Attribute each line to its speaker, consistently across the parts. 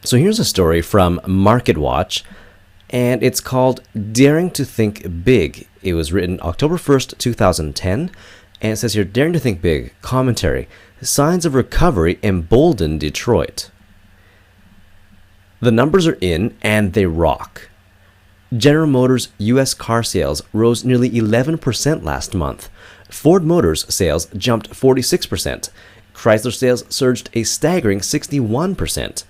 Speaker 1: So here's a story from MarketWatch, and it's called Daring to Think Big. It was written October 1st, 2010, and it says here, Daring to Think Big, commentary, signs of recovery embolden Detroit. The numbers are in, and they rock. General Motors' U.S. car sales rose nearly 11% last month. Ford Motors sales jumped 46%. Chrysler sales surged a staggering 61%.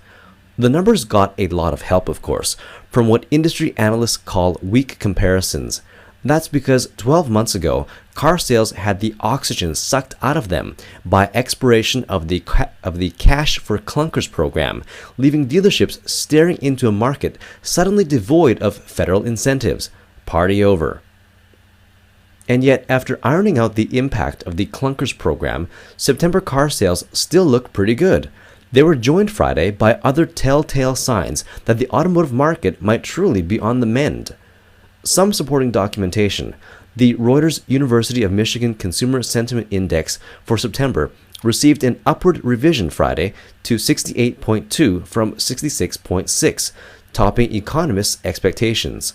Speaker 1: The numbers got a lot of help, of course, from what industry analysts call weak comparisons. That's because 12 months ago, car sales had the oxygen sucked out of them by expiration of the Cash for Clunkers program, leaving dealerships staring into a market suddenly devoid of federal incentives. Party over. And yet, after ironing out the impact of the Clunkers program, September car sales still look pretty good. They were joined Friday by other telltale signs that the automotive market might truly be on the mend. Some supporting documentation. The Reuters University of Michigan Consumer Sentiment Index for September received an upward revision Friday to 68.2 from 66.6, topping economists' expectations.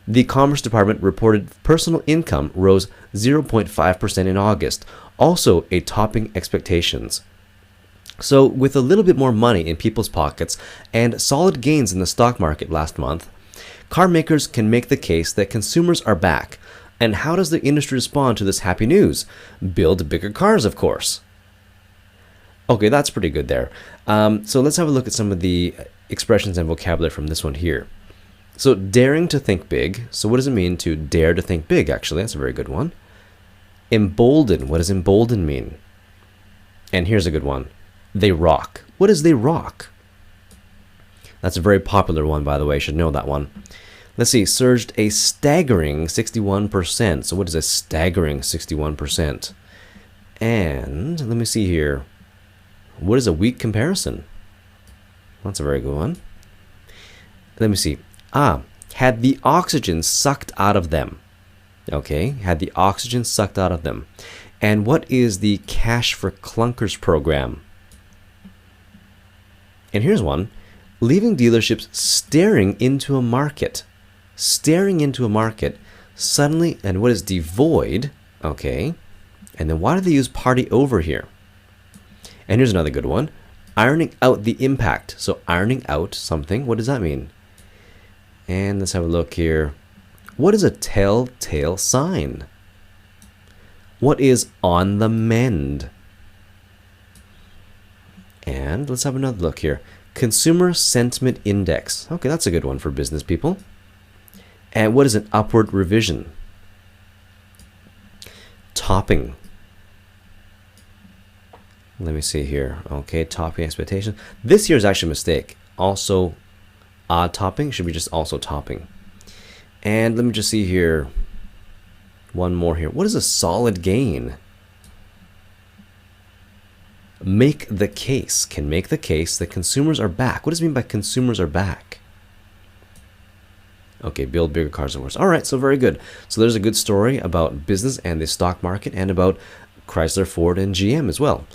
Speaker 1: The Commerce Department reported personal income rose 0.5% in August, also a topping expectations. So, with a little bit more money in people's pockets and solid gains in the stock market last month, car makers can make the case that consumers are back. And how does the industry respond to this happy news? Build bigger cars, of course. Okay, that's pretty good there. So let's have a look at some of the expressions and vocabulary from this one here. So, daring to think big. So what does it mean to dare to think big, actually? That's a very good one. Embolden. What does embolden mean? And here's a good one. They rock. What does they rock? That's a very popular one, by the way. You should know that one. Let's see. Surged a staggering 61%. So what is a staggering 61%? And let me see here. What is a weak comparison? That's a very good one. Let me see. Had the oxygen sucked out of them. Okay, had the oxygen sucked out of them. And what is the Cash for Clunkers program? And here's one. Leaving dealerships staring into a market. Staring into a market. Suddenly, and what is devoid? Okay. And then why do they use party over here? And here's another good one. Ironing out the impact. So ironing out something. What does that mean? And let's have a look here. What is a telltale sign? What is on the mend? And let's have another look here. Consumer Sentiment Index. Okay, that's a good one for business people. And what is an upward revision? Topping. Let me see here. Okay, topping expectation. This here is actually a mistake. Also, topping should be just also topping. And let me just see here. One more here. What is a solid gain? Make the case. Can make the case that consumers are back. What does it mean by consumers are back? Okay, build bigger cars, of course. All right, so very good. So there's a good story about business and the stock market and about Chrysler, Ford, and GM as well.